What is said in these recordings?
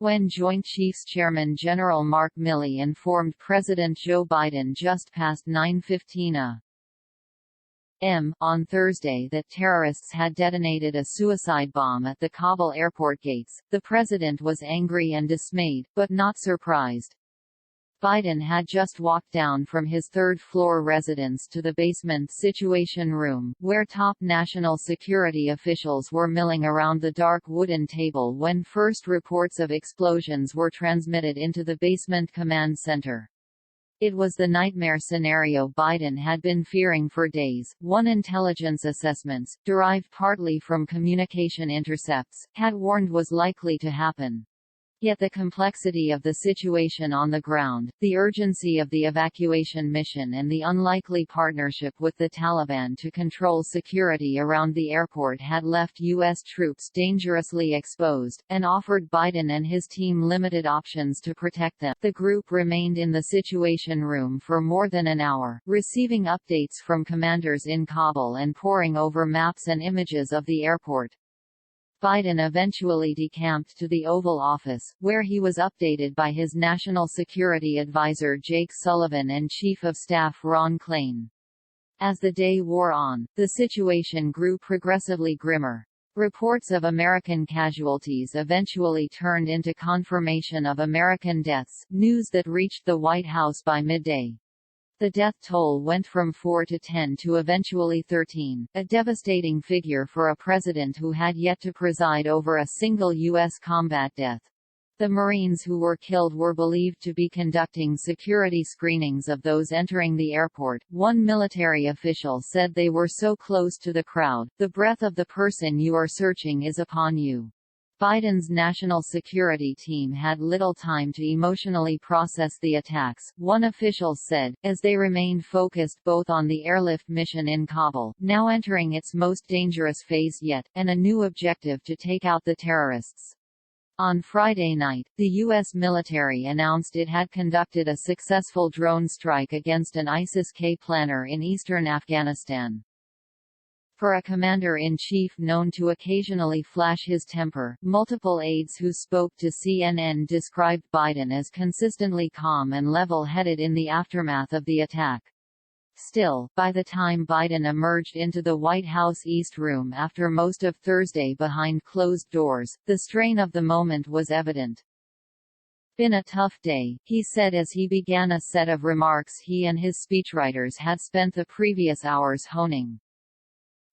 when Joint Chiefs Chairman General Mark Milley informed President Joe Biden just past 9:15 a.m. on Thursday that terrorists had detonated a suicide bomb at the Kabul airport gates. The president was angry and dismayed, but not surprised. Biden had just walked down from his third-floor residence to the basement Situation Room, where top national security officials were milling around the dark wooden table when first reports of explosions were transmitted into the basement command center. It was the nightmare scenario Biden had been fearing for days. One intelligence assessments, derived partly from communication intercepts, had warned was likely to happen. Yet the complexity of the situation on the ground, the urgency of the evacuation mission and the unlikely partnership with the Taliban to control security around the airport had left U.S. troops dangerously exposed, and offered Biden and his team limited options to protect them. The group remained in the Situation Room for more than an hour, receiving updates from commanders in Kabul and poring over maps and images of the airport. Biden eventually decamped to the Oval Office, where he was updated by his National Security Advisor Jake Sullivan and Chief of Staff Ron Klain. As the day wore on, the situation grew progressively grimmer. Reports of American casualties eventually turned into confirmation of American deaths, news that reached the White House by midday. The death toll went from 4 to 10 to eventually 13, a devastating figure for a president who had yet to preside over a single U.S. combat death. The Marines who were killed were believed to be conducting security screenings of those entering the airport. One military official said they were so close to the crowd, "The breath of the person you are searching is upon you." Biden's national security team had little time to emotionally process the attacks, one official said, as they remained focused both on the airlift mission in Kabul, now entering its most dangerous phase yet, and a new objective to take out the terrorists. On Friday night, the U.S. military announced it had conducted a successful drone strike against an ISIS-K planner in eastern Afghanistan. For a commander-in-chief known to occasionally flash his temper, multiple aides who spoke to CNN described Biden as consistently calm and level-headed in the aftermath of the attack. Still, by the time Biden emerged into the White House East Room after most of Thursday behind closed doors, the strain of the moment was evident. "Been a tough day," he said as he began a set of remarks he and his speechwriters had spent the previous hours honing.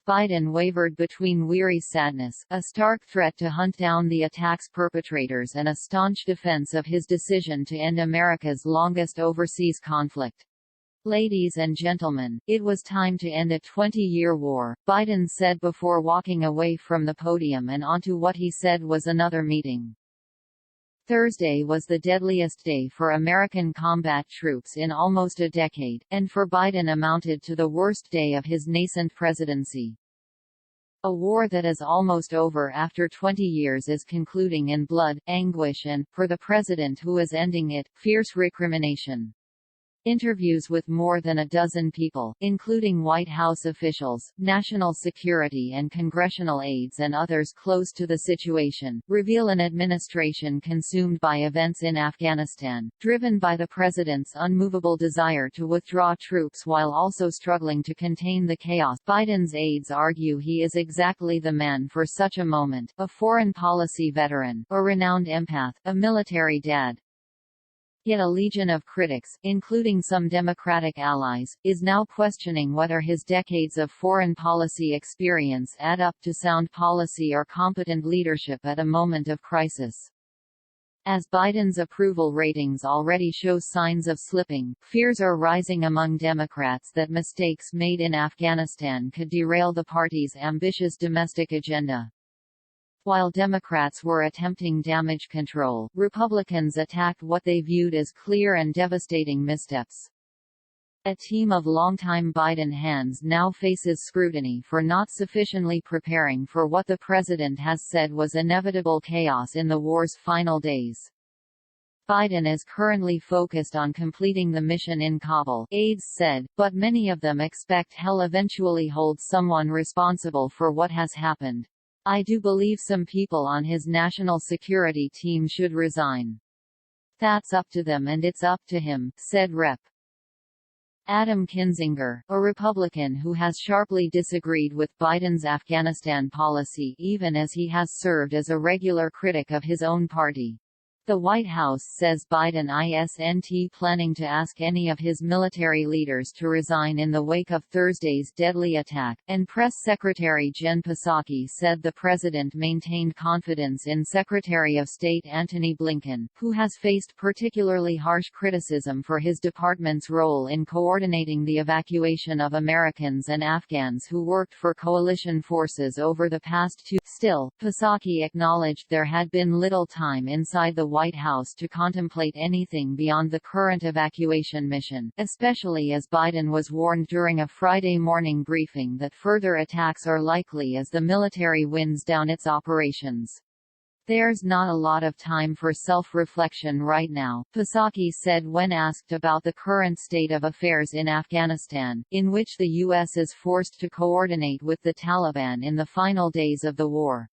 Biden wavered between weary sadness, a stark threat to hunt down the attack's perpetrators and a staunch defense of his decision to end America's longest overseas conflict. "Ladies and gentlemen, it was time to end a 20-year war," Biden said before walking away from the podium and onto what he said was another meeting. Thursday was the deadliest day for American combat troops in almost a decade, and for Biden amounted to the worst day of his nascent presidency. A war that is almost over after 20 years is concluding in blood, anguish and, for the president who is ending it, fierce recrimination. Interviews with more than a dozen people, including White House officials, national security and congressional aides and others close to the situation, reveal an administration consumed by events in Afghanistan, driven by the president's unmovable desire to withdraw troops while also struggling to contain the chaos. Biden's aides argue he is exactly the man for such a moment, a foreign policy veteran, a renowned empath, a military dad. Yet a legion of critics, including some Democratic allies, is now questioning whether his decades of foreign policy experience add up to sound policy or competent leadership at a moment of crisis. As Biden's approval ratings already show signs of slipping, fears are rising among Democrats that mistakes made in Afghanistan could derail the party's ambitious domestic agenda. While Democrats were attempting damage control, Republicans attacked what they viewed as clear and devastating missteps. A team of longtime Biden hands now faces scrutiny for not sufficiently preparing for what the president has said was inevitable chaos in the war's final days. Biden is currently focused on completing the mission in Kabul, aides said, but many of them expect he'll eventually hold someone responsible for what has happened. I do believe some people on his national security team should resign. That's up to them and it's up to him, said Rep. Adam Kinzinger, a Republican who has sharply disagreed with Biden's Afghanistan policy even as he has served as a regular critic of his own party. The White House says Biden isn't planning to ask any of his military leaders to resign in the wake of Thursday's deadly attack, and Press Secretary Jen Psaki said the president maintained confidence in Secretary of State Antony Blinken, who has faced particularly harsh criticism for his department's role in coordinating the evacuation of Americans and Afghans who worked for coalition forces over the past 2. Still, Psaki acknowledged there had been little time inside the White House to contemplate anything beyond the current evacuation mission, especially as Biden was warned during a Friday morning briefing that further attacks are likely as the military winds down its operations. There's not a lot of time for self-reflection right now, Psaki said when asked about the current state of affairs in Afghanistan, in which the U.S. is forced to coordinate with the Taliban in the final days of the war.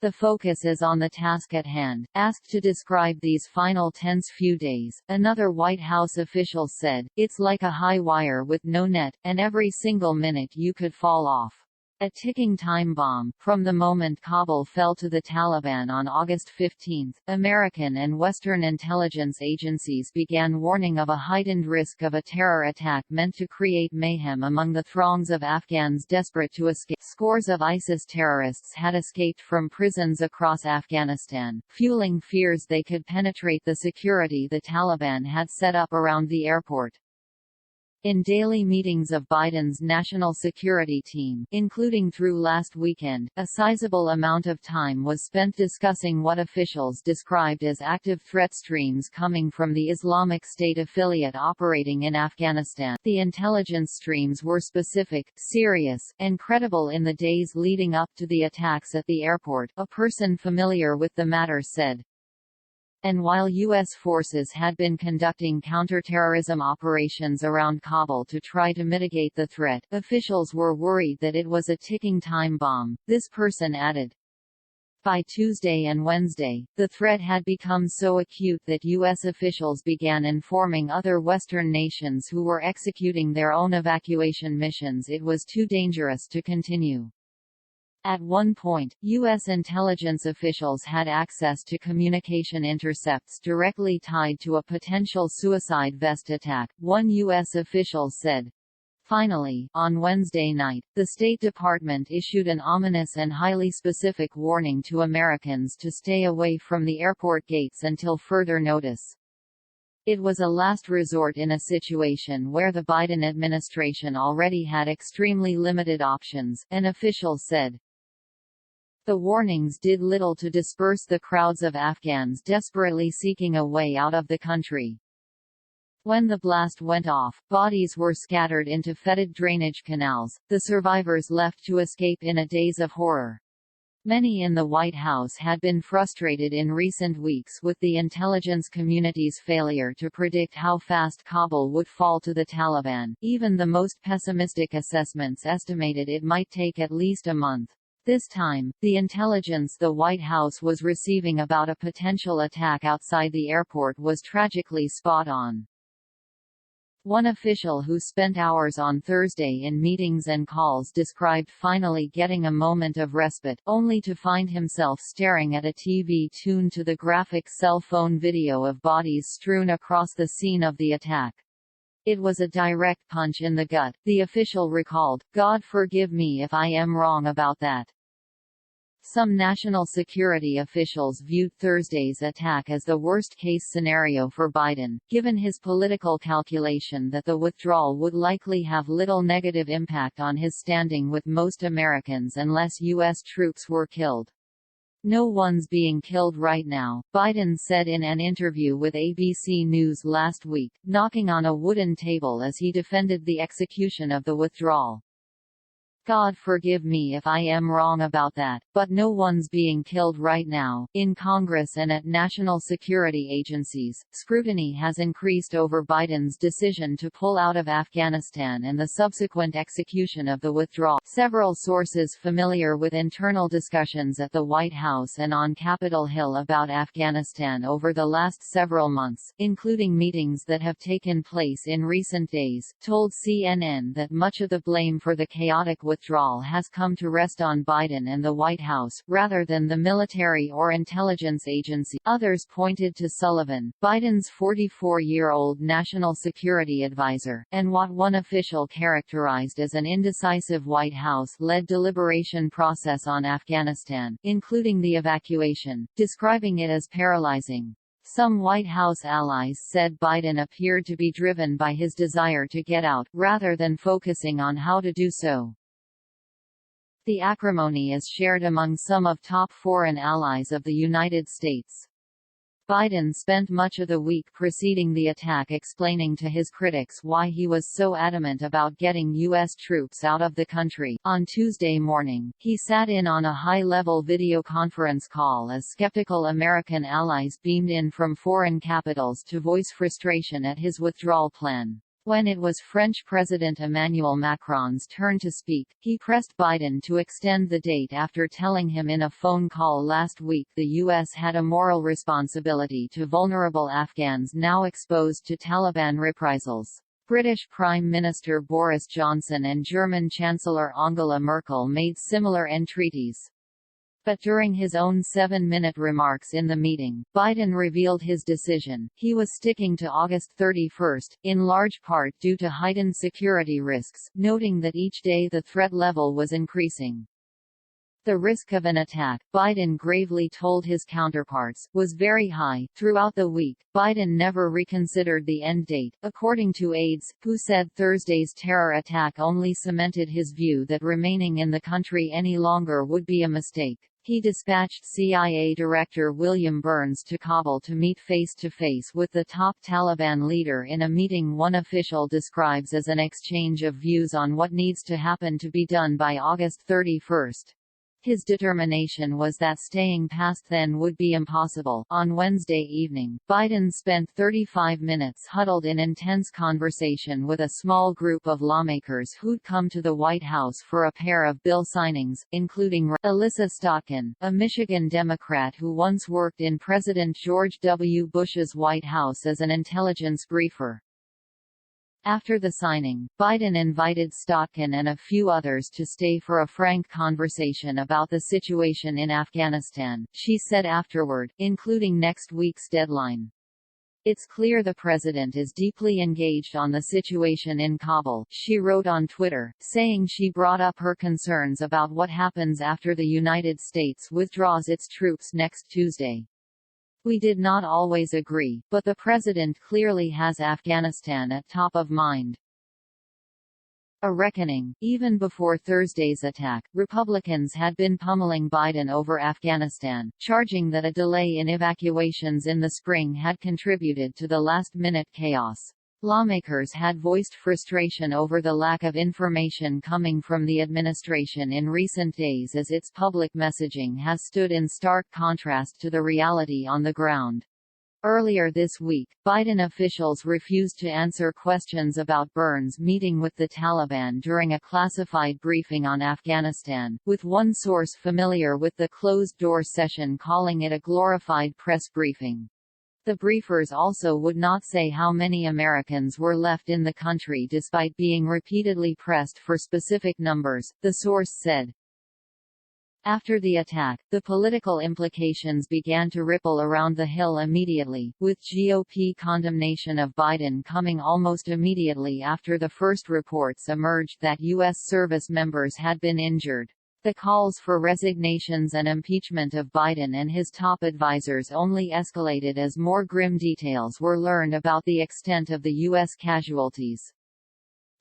The focus is on the task at hand. Asked to describe these final tense few days, another White House official said, "It's like a high wire with no net, and every single minute you could fall off. A ticking time bomb." From the moment Kabul fell to the Taliban on August 15, American and Western intelligence agencies began warning of a heightened risk of a terror attack meant to create mayhem among the throngs of Afghans desperate to escape. Scores of ISIS terrorists had escaped from prisons across Afghanistan, fueling fears they could penetrate the security the Taliban had set up around the airport. In daily meetings of Biden's national security team, including through last weekend, a sizable amount of time was spent discussing what officials described as active threat streams coming from the Islamic State affiliate operating in Afghanistan. The intelligence streams were specific, serious, and credible in the days leading up to the attacks at the airport, a person familiar with the matter said. And while U.S. forces had been conducting counterterrorism operations around Kabul to try to mitigate the threat, officials were worried that it was a ticking time bomb, this person added. By Tuesday and Wednesday, the threat had become so acute that U.S. officials began informing other Western nations who were executing their own evacuation missions it was too dangerous to continue. At one point, U.S. intelligence officials had access to communication intercepts directly tied to a potential suicide vest attack, one U.S. official said. Finally, on Wednesday night, the State Department issued an ominous and highly specific warning to Americans to stay away from the airport gates until further notice. It was a last resort in a situation where the Biden administration already had extremely limited options, an official said. The warnings did little to disperse the crowds of Afghans desperately seeking a way out of the country. When the blast went off, bodies were scattered into fetid drainage canals, the survivors left to escape in a daze of horror. Many in the White House had been frustrated in recent weeks with the intelligence community's failure to predict how fast Kabul would fall to the Taliban. Even the most pessimistic assessments estimated it might take at least a month. This time, the intelligence the White House was receiving about a potential attack outside the airport was tragically spot on. One official who spent hours on Thursday in meetings and calls described finally getting a moment of respite, only to find himself staring at a TV tuned to the graphic cell phone video of bodies strewn across the scene of the attack. It was a direct punch in the gut, the official recalled. God forgive me if I am wrong about that. Some national security officials viewed Thursday's attack as the worst-case scenario for Biden, given his political calculation that the withdrawal would likely have little negative impact on his standing with most Americans unless U.S. troops were killed. No one's being killed right now, Biden said in an interview with ABC News last week, knocking on a wooden table as he defended the execution of the withdrawal. God forgive me if I am wrong about that, but no one's being killed right now. In Congress and at national security agencies, scrutiny has increased over Biden's decision to pull out of Afghanistan and the subsequent execution of the withdrawal. Several sources familiar with internal discussions at the White House and on Capitol Hill about Afghanistan over the last several months, including meetings that have taken place in recent days, told CNN that much of the blame for the chaotic withdrawal has come to rest on Biden and the White House, rather than the military or intelligence agency. Others pointed to Sullivan, Biden's 44-year-old national security advisor, and what one official characterized as an indecisive White House-led deliberation process on Afghanistan, including the evacuation, describing it as paralyzing. Some White House allies said Biden appeared to be driven by his desire to get out, rather than focusing on how to do so. The acrimony is shared among some of top foreign allies of the United States. Biden spent much of the week preceding the attack explaining to his critics why he was so adamant about getting U.S. troops out of the country. On Tuesday morning, he sat in on a high-level video conference call as skeptical American allies beamed in from foreign capitals to voice frustration at his withdrawal plan. When it was French President Emmanuel Macron's turn to speak, he pressed Biden to extend the date after telling him in a phone call last week the U.S. had a moral responsibility to vulnerable Afghans now exposed to Taliban reprisals. British Prime Minister Boris Johnson and German Chancellor Angela Merkel made similar entreaties. But during his own 7-minute remarks in the meeting, Biden revealed his decision. He was sticking to August 31, in large part due to heightened security risks, noting that each day the threat level was increasing. The risk of an attack, Biden gravely told his counterparts, was very high. Throughout the week, Biden never reconsidered the end date, according to aides, who said Thursday's terror attack only cemented his view that remaining in the country any longer would be a mistake. He dispatched CIA Director William Burns to Kabul to meet face-to-face with the top Taliban leader in a meeting one official describes as an exchange of views on what needs to happen to be done by August 31. His determination was that staying past then would be impossible. On Wednesday evening, Biden spent 35 minutes huddled in intense conversation with a small group of lawmakers who'd come to the White House for a pair of bill signings, including Alyssa Stotkin, a Michigan Democrat who once worked in President George W. Bush's White House as an intelligence briefer. After the signing, Biden invited Stotkin and a few others to stay for a frank conversation about the situation in Afghanistan, she said afterward, including next week's deadline. It's clear the president is deeply engaged on the situation in Kabul, she wrote on Twitter, saying she brought up her concerns about what happens after the United States withdraws its troops next Tuesday. We did not always agree, but the president clearly has Afghanistan at top of mind. A reckoning. Even before Thursday's attack, Republicans had been pummeling Biden over Afghanistan, charging that a delay in evacuations in the spring had contributed to the last-minute chaos. Lawmakers had voiced frustration over the lack of information coming from the administration in recent days as its public messaging has stood in stark contrast to the reality on the ground. Earlier this week, Biden officials refused to answer questions about Burns meeting with the Taliban during a classified briefing on Afghanistan, with one source familiar with the closed-door session calling it a glorified press briefing. The briefers also would not say how many Americans were left in the country despite being repeatedly pressed for specific numbers, the source said. After the attack, the political implications began to ripple around the Hill immediately, with GOP condemnation of Biden coming almost immediately after the first reports emerged that U.S. service members had been injured. The calls for resignations and impeachment of Biden and his top advisors only escalated as more grim details were learned about the extent of the U.S. casualties.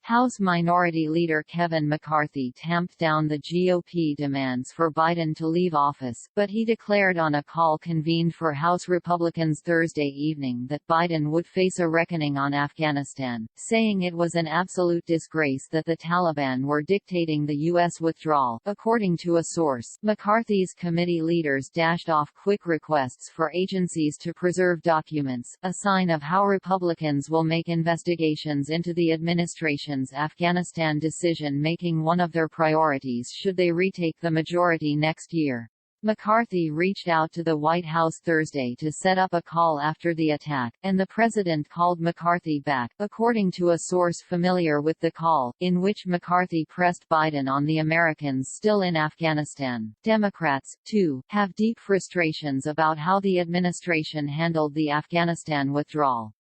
House Minority Leader Kevin McCarthy tamped down the GOP demands for Biden to leave office, but he declared on a call convened for House Republicans Thursday evening that Biden would face a reckoning on Afghanistan, saying it was an absolute disgrace that the Taliban were dictating the U.S. withdrawal, according to a source. McCarthy's committee leaders dashed off quick requests for agencies to preserve documents, a sign of how Republicans will make investigations into the administration Afghanistan decision-making one of their priorities should they retake the majority next year. McCarthy reached out to the White House Thursday to set up a call after the attack, and the president called McCarthy back, according to a source familiar with the call, in which McCarthy pressed Biden on the Americans still in Afghanistan. Democrats, too, have deep frustrations about how the administration handled the Afghanistan withdrawal.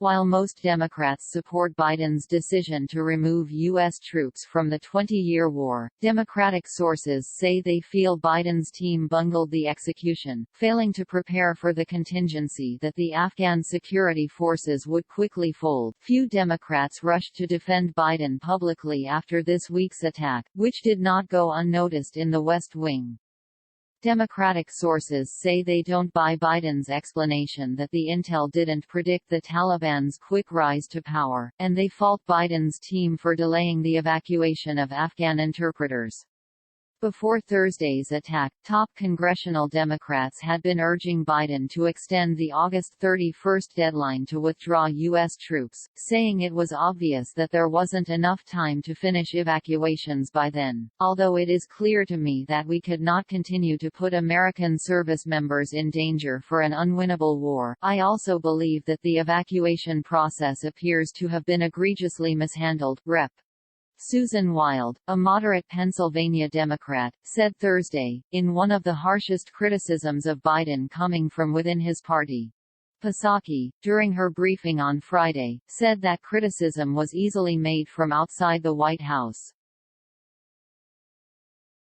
While most Democrats support Biden's decision to remove U.S. troops from the 20-year war, Democratic sources say they feel Biden's team bungled the execution, failing to prepare for the contingency that the Afghan security forces would quickly fold. Few Democrats rushed to defend Biden publicly after this week's attack, which did not go unnoticed in the West Wing. Democratic sources say they don't buy Biden's explanation that the intel didn't predict the Taliban's quick rise to power, and they fault Biden's team for delaying the evacuation of Afghan interpreters. Before Thursday's attack, top congressional Democrats had been urging Biden to extend the August 31 deadline to withdraw U.S. troops, saying it was obvious that there wasn't enough time to finish evacuations by then. Although it is clear to me that we could not continue to put American service members in danger for an unwinnable war, I also believe that the evacuation process appears to have been egregiously mishandled. Rep. Susan Wild, a moderate Pennsylvania Democrat, said Thursday, in one of the harshest criticisms of Biden coming from within his party. Psaki, during her briefing on Friday, said that criticism was easily made from outside the White House.